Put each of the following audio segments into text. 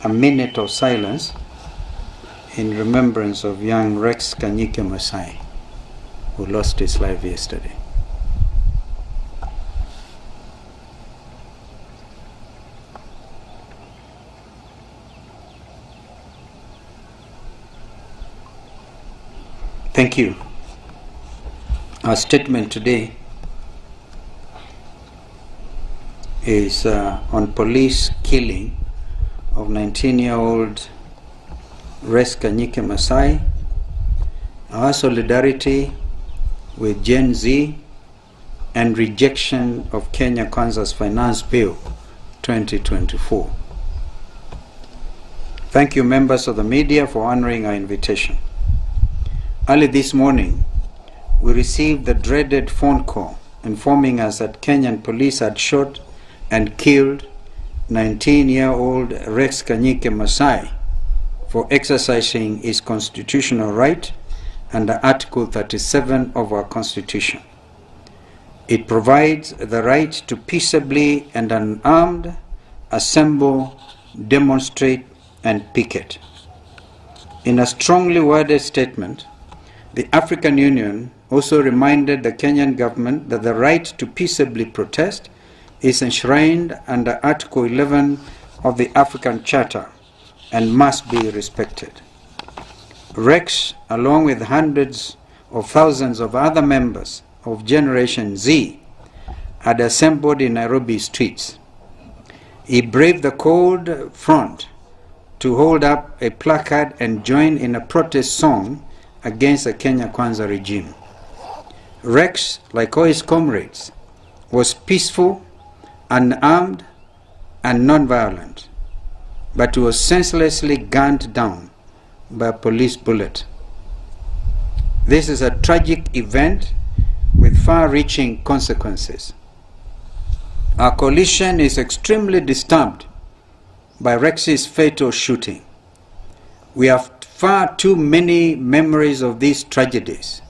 a minute of silence in remembrance of young Rex Kanyike Masai, who lost his life yesterday. Thank you. Our statement today is on police killing of 19-year-old Rex Kanyike Masai. Our solidarity with Gen Z and rejection of Kenya Kwanza's Finance Bill 2024. Thank you, members of the media, for honoring our invitation. Early this morning, we received the dreaded phone call informing us that Kenyan police had shot and killed 19-year-old Rex Kanyike Masai for exercising his constitutional right under Article 37 of our Constitution. It provides the right to peaceably and unarmed assemble, demonstrate, and picket. In a strongly worded statement, the African Union also reminded the Kenyan government that the right to peaceably protest is enshrined under Article 11 of the African Charter and must be respected. Rex, along with hundreds of thousands of other members of Generation Z, had assembled in Nairobi streets. He braved the cold front to hold up a placard and join in a protest song against the Kenya Kwanza regime. Rex, like all his comrades, was peaceful, unarmed, and non-violent, but he was senselessly gunned down by a police bullet. This is a tragic event with far-reaching consequences. Our coalition is extremely disturbed by Rex's fatal shooting. We have far too many memories of these tragedies,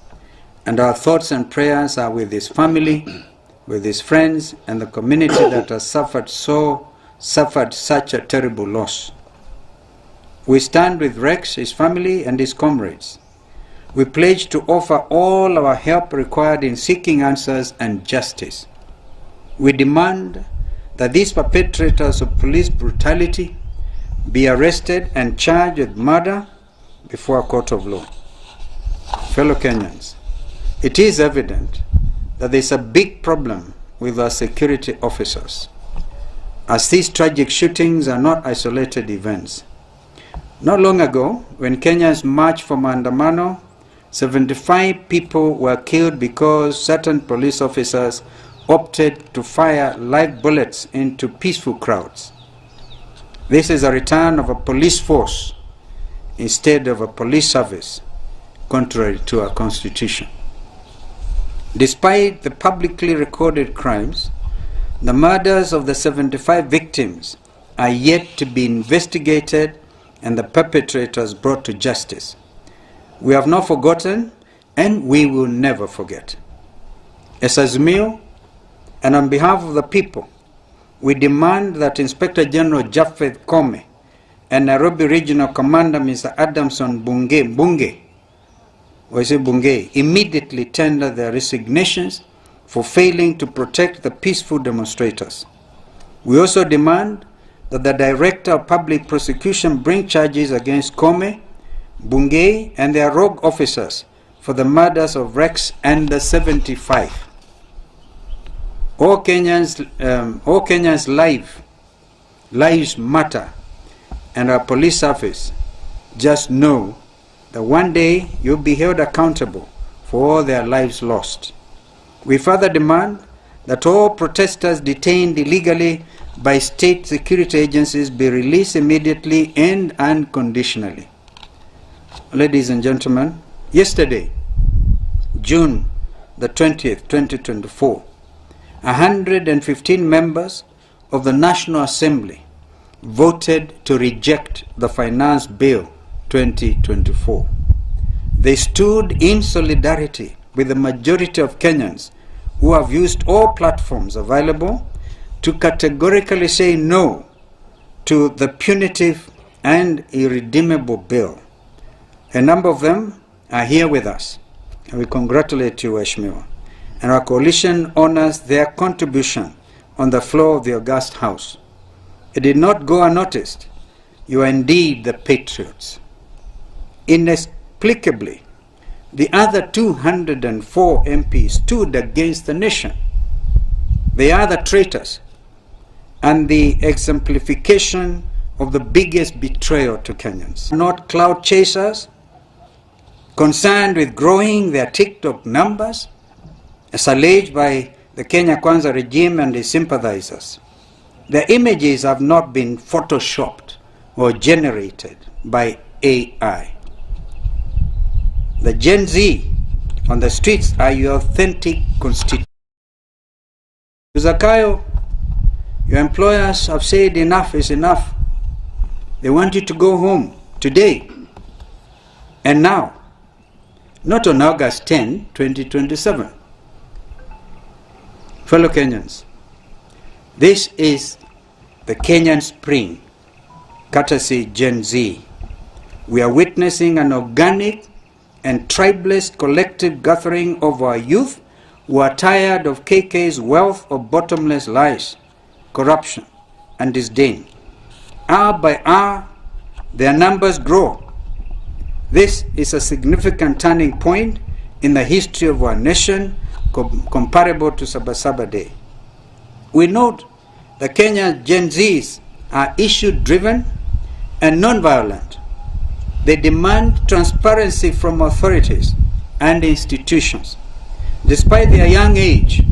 and our thoughts and prayers are with his family, with his friends, and the community that has suffered such a terrible loss. We stand with Rex, his family, and his comrades. We pledge to offer all our help required in seeking answers and justice. We demand that these perpetrators of police brutality be arrested and charged with murder before a court of law. Fellow Kenyans, it is evident that there is a big problem with our security officers, as these tragic shootings are not isolated events. Not long ago, when Kenyans marched for Maandamano, 75 people were killed because certain police officers opted to fire live bullets into peaceful crowds. This is a return of a police force instead of a police service, contrary to our Constitution. Despite the publicly recorded crimes, the murders of the 75 victims are yet to be investigated and the perpetrators brought to justice. We have not forgotten, and we will never forget. As Azimio, and on behalf of the people, we demand that Inspector General Japheth Koome and Nairobi Regional Commander Mr. Adamson Bungei immediately tender their resignations for failing to protect the peaceful demonstrators. We also demand that the Director of Public Prosecution bring charges against Koome, Bungei, and their rogue officers for the murders of Rex and the 75. All Kenyans' lives matter, and our police service just know that one day you'll be held accountable for all their lives lost. We further demand that all protesters detained illegally by state security agencies be released immediately and unconditionally. Ladies and gentlemen, yesterday, June the 20th, 2024, 115 members of the National Assembly voted to reject the Finance Bill 2024. They stood in solidarity with the majority of Kenyans who have used all platforms available to categorically say no to the punitive and irredeemable bill. A number of them are here with us, and we congratulate you, Waheshimiwa. And our coalition honors their contribution on the floor of the august House. It did not go unnoticed. You are indeed the patriots. Inexplicably, the other 204 MPs stood against the nation. They are the traitors and the exemplification of the biggest betrayal to Kenyans. Not cloud chasers, concerned with growing their TikTok numbers, as alleged by the Kenya Kwanza regime and its sympathizers. Their images have not been photoshopped or generated by AI. The Gen Z on the streets are your authentic constituents. Zakayo, your employers have said enough is enough. They want you to go home today and now, not on August 10, 2027. Fellow Kenyans, this is the Kenyan spring, courtesy Gen Z. We are witnessing an organic and tribeless collective gathering of our youth who are tired of KK's wealth of bottomless lies, corruption, and disdain. Hour by hour, their numbers grow. This is a significant turning point in the history of our nation, comparable to Sabasaba Day. We note the Kenya Gen Zs are issue-driven and non-violent. They demand transparency from authorities and institutions. Despite their young age,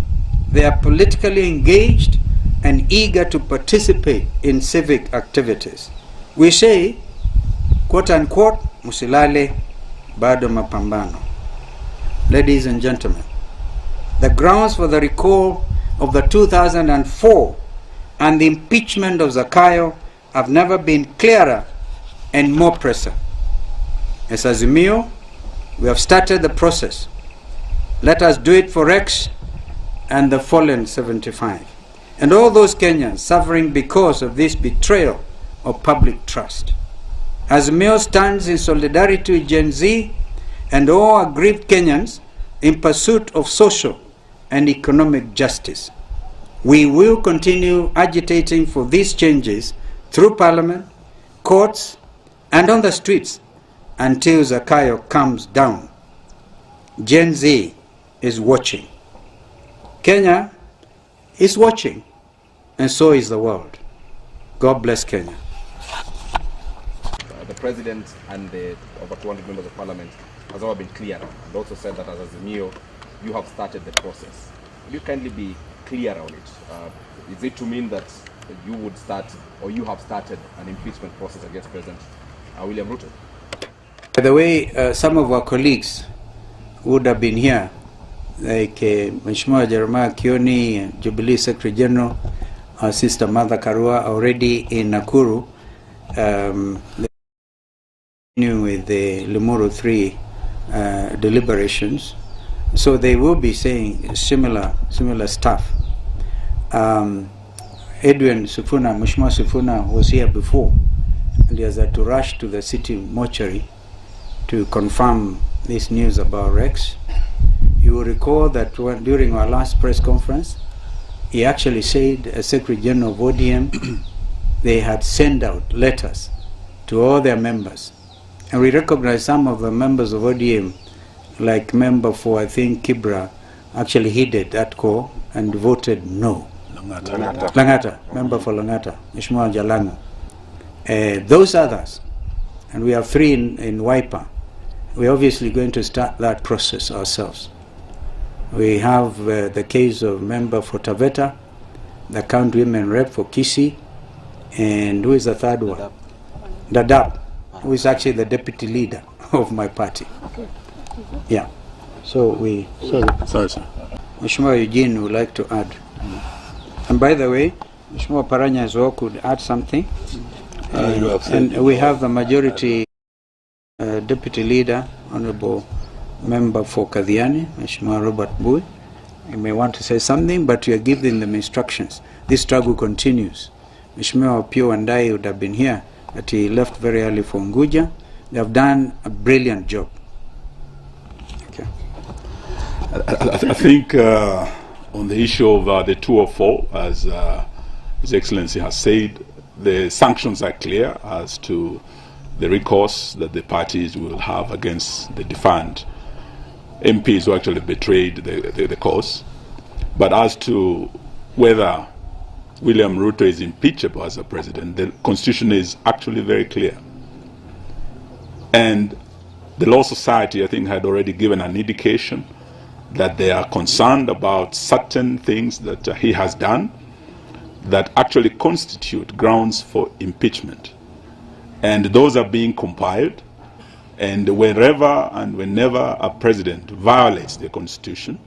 they are politically engaged and eager to participate in civic activities. We say, quote unquote, musilale bado mapambano. Ladies and gentlemen, the grounds for the recall of the 2004 and the impeachment of Zakayo have never been clearer and more pressing. As Azimio, we have started the process. Let us do it for Rex and the fallen 75, and all those Kenyans suffering because of this betrayal of public trust. Azimio stands in solidarity with Gen Z and all aggrieved Kenyans in pursuit of social and economic justice. We will continue agitating for these changes through Parliament, courts, and on the streets until Zakayo comes down. Gen Z is watching. Kenya is watching, and so is the world. God bless Kenya. The President and the over 200 members of Parliament has all been clear and also said that as Azimio, you have started the process. Will you kindly be clear on it? Is it to mean that you would start, or you have started, an impeachment process against President William Ruto? By the way, some of our colleagues would have been here, like Mheshimiwa Jeremiah Kioni, Jubilee Secretary General, our sister Martha Karua, already in Nakuru, with the Limuru 3 deliberations. So they will be saying similar stuff. Edwin Sifuna, Mheshimiwa Sifuna was here before, and he has had to rush to the city mortuary to confirm this news about Rex. You will recall that during our last press conference, he actually said, as Secretary General of ODM, they had sent out letters to all their members. And we recognize some of the members of ODM, like member for, I think, Kibra, actually heeded that call and voted no. Langata, member for Langata, Mheshimiwa Jalango. Those others, and we have 3 in Wiper, we're obviously going to start that process ourselves. We have the case of member for Taveta, the county women rep for Kisii, and who is the third one? Dadaab, who is actually the deputy leader of my party. Yeah. So we... Sorry, sir. Mheshimiwa Eugene would like to add. And by the way, Mheshimiwa Paranya as well could add something. And we have the majority deputy leader, Honorable Member for Kadhiani, Mheshimiwa Robert Bui. You may want to say something, but you are giving them instructions. This struggle continues. Mheshimiwa Pio Wandai would have been here that he left very early for Unguja. They have done a brilliant job. Okay. I think on the issue of the 204, as His Excellency has said, the sanctions are clear as to the recourse that the parties will have against the defunct MPs who actually betrayed the cause. But as to whether William Ruto is impeachable as a president, the Constitution is actually very clear. And the Law Society, I think, had already given an indication that they are concerned about certain things that he has done that actually constitute grounds for impeachment. And those are being compiled. And wherever and whenever a president violates the Constitution,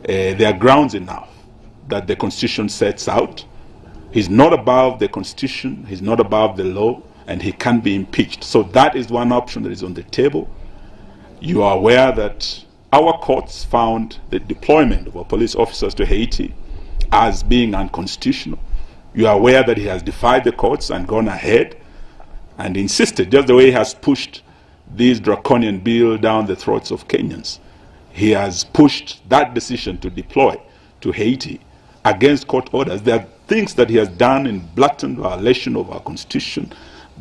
there are grounds enough that the Constitution sets out. He's not above the Constitution, he's not above the law, and he can be impeached. So that is one option that is on the table. You are aware that our courts found the deployment of our police officers to Haiti as being unconstitutional. You are aware that he has defied the courts and gone ahead and insisted, just the way he has pushed this draconian bill down the throats of Kenyans. He has pushed that decision to deploy to Haiti against court orders. There are things that he has done in blatant violation of our Constitution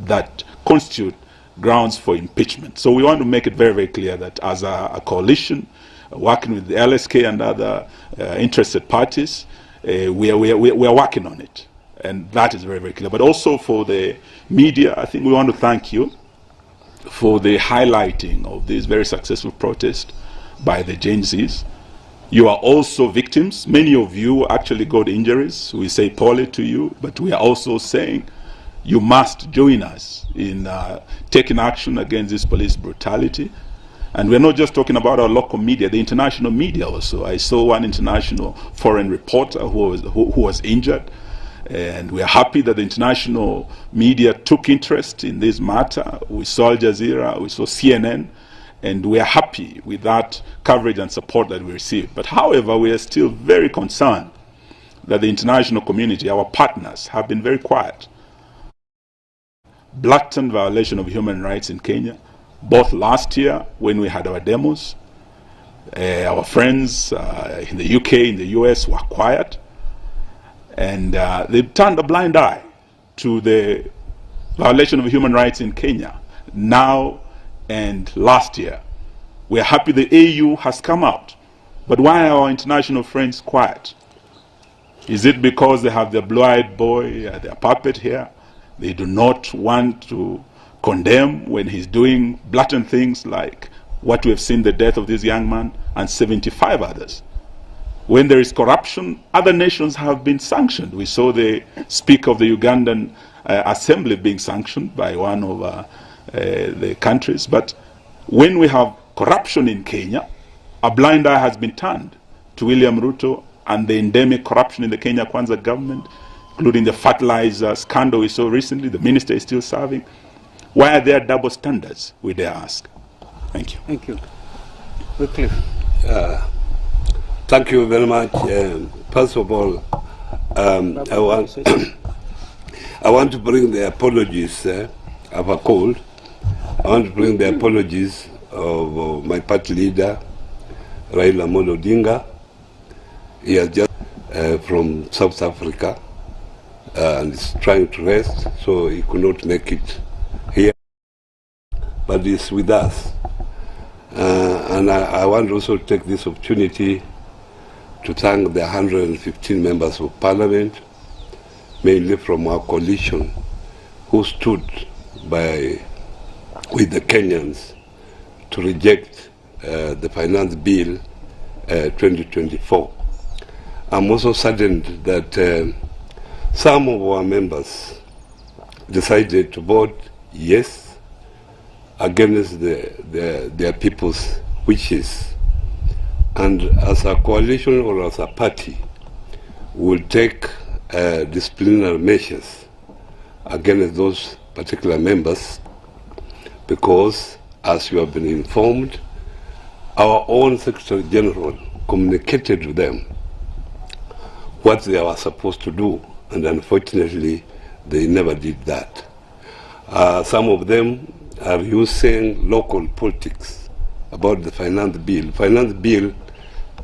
that constitute grounds for impeachment. So we want to make it very, very clear that as a coalition, working with the LSK and other interested parties, we are working on it. And that is very, very clear. But also for the media, I think we want to thank you for the highlighting of this very successful protest by the Gen Zs. You are also victims. Many of you actually got injuries. We say poorly to you, but we are also saying you must join us in taking action against this police brutality. And we're not just talking about our local media, the international media also. I saw one international foreign reporter who was injured. And we are happy that the international media took interest in this matter. We saw Al Jazeera, we saw CNN, and we are happy with that coverage and support that we received. But however, we are still very concerned that the international community, our partners, have been very quiet. Blatant violation of human rights in Kenya, both last year when we had our demos, our friends in the UK, in the US were quiet. And they turned a blind eye to the violation of human rights in Kenya now and last year. We are happy the AU has come out. But why are our international friends quiet? Is it because they have their blue-eyed boy, their puppet here? They do not want to condemn when he's doing blatant things like what we have seen, the death of this young man and 75 others. When there is corruption, other nations have been sanctioned. We saw the Speaker of the Ugandan Assembly being sanctioned by one of the countries. But when we have corruption in Kenya, a blind eye has been turned to William Ruto and the endemic corruption in the Kenya Kwanza government, including the fertilizer scandal we saw recently. The minister is still serving. Why are there double standards, we dare ask? Thank you. Thank you. Wycliffe. Thank you very much. First of all, I want to bring the apologies of a cold. I want to bring the apologies of my party leader, Raila Amolo Odinga. He has just from South Africa and is trying to rest, so he could not make it here. But he's with us. And I want also to take this opportunity to thank the 115 members of parliament, mainly from our coalition, who stood with the Kenyans to reject the finance bill 2024. I'm also saddened that some of our members decided to vote yes against their people's wishes. And as a coalition or as a party, we will take disciplinary measures against those particular members because, as you have been informed, our own Secretary General communicated with them what they were supposed to do, and unfortunately, they never did that. Some of them are using local politics about the finance bill. Finance bill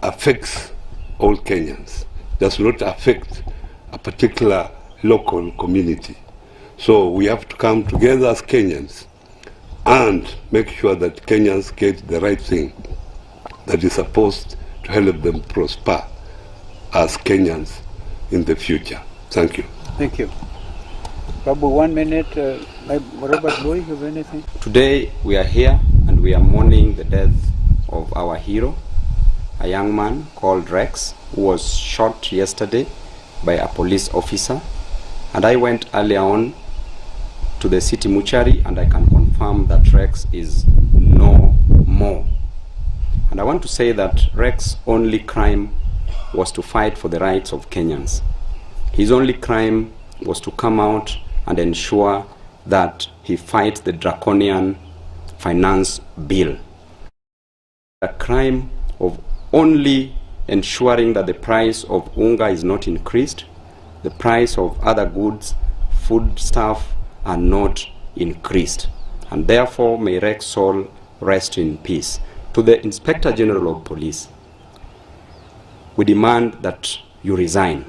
affects all Kenyans, does not affect a particular local community. So we have to come together as Kenyans and make sure that Kenyans get the right thing that is supposed to help them prosper as Kenyans in the future. Thank you. Thank you. Babu, 1 minute. Robert Boy, you have anything? Today we are here and we are mourning the death of our hero, a young man called Rex, who was shot yesterday by a police officer. And I went earlier on to the city mortuary and I can confirm that Rex is no more. And I want to say that Rex's only crime was to fight for the rights of Kenyans. His only crime was to come out and ensure that he fights the draconian finance bill. The crime of only ensuring that the price of unga is not increased, the price of other goods, food stuff are not increased. And therefore may Rex's soul rest in peace. To the Inspector General of Police, we demand that you resign.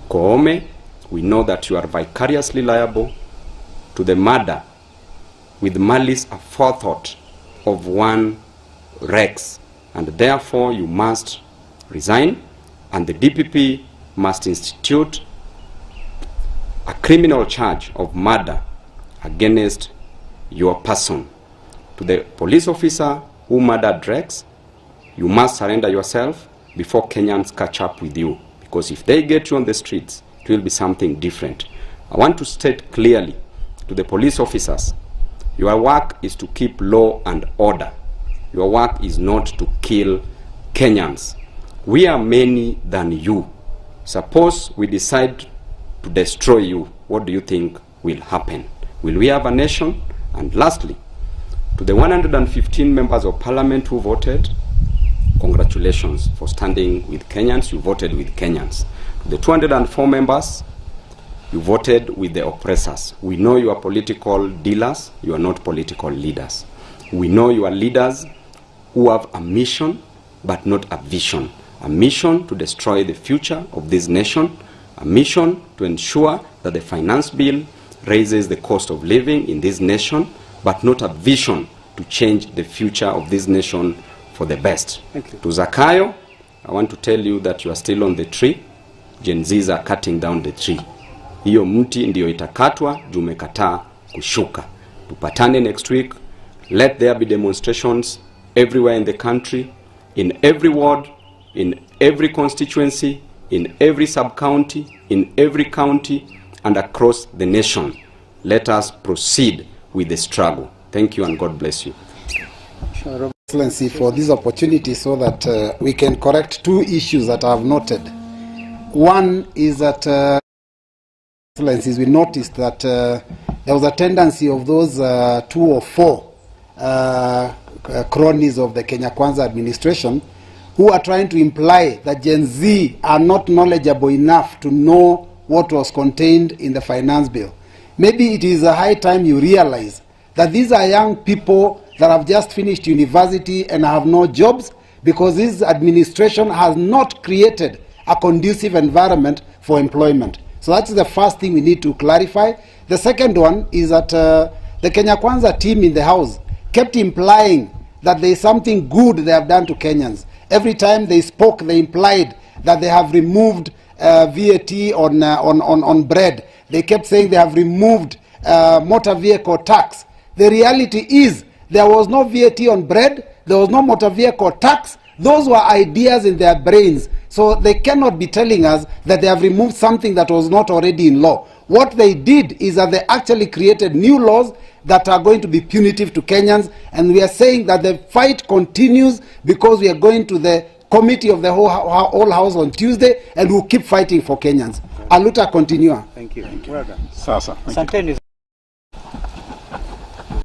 Koome, we know that you are vicariously liable to the murder with malice aforethought of one Rex, and therefore you must resign, and the DPP must institute a criminal charge of murder against your person. To the police officer who murdered Rex, you must surrender yourself before Kenyans catch up with you, because if they get you on the streets, it will be something different. I want to state clearly to the police officers, your work is to keep law and order. Your work is not to kill Kenyans. We are many than you. Suppose we decide to destroy you, what do you think will happen? Will we have a nation? And lastly, to the 115 members of parliament who voted, congratulations for standing with Kenyans. You voted with Kenyans. To the 204 members, you voted with the oppressors. We know you are political dealers. You are not political leaders. We know you are leaders who have a mission but not a vision. A mission to destroy the future of this nation. A mission to ensure that the finance bill raises the cost of living in this nation, but not a vision to change the future of this nation for the best. Thank you. To Zakayo, I want to tell you that you are still on the tree. Gen Zs are cutting down the tree. Hiyo mti ndio itakatwa, jumekataa kushuka. Tupatane next week. Let there be demonstrations everywhere in the country, in every ward, in every constituency, in every sub-county, in every county, and across the nation. Let us proceed with the struggle. Thank you and God bless you. Sure. Excellency, for this opportunity so that we can correct two issues that I have noted. One is that, Excellencies, we noticed that there was a tendency of those 2 or 4 cronies of the Kenya Kwanza administration who are trying to imply that Gen Z are not knowledgeable enough to know what was contained in the finance bill. Maybe it is a high time you realize that these are young people that have just finished university and have no jobs because this administration has not created a conducive environment for employment. So that's the first thing we need to clarify. The second one is that the Kenya Kwanza team in the House kept implying that there is something good they have done to Kenyans. Every time they spoke, they implied that they have removed VAT on bread. They kept saying they have removed motor vehicle tax. The reality is there was no VAT on bread, there was no motor vehicle tax. Those were ideas in their brains. So they cannot be telling us that they have removed something that was not already in law. What they did is that they actually created new laws that are going to be punitive to Kenyans, and we are saying that the fight continues because we are going to the committee of the whole house on Tuesday, and we'll keep fighting for Kenyans. Aluta continua. Thank you. Well done. Sasa. Asanteni.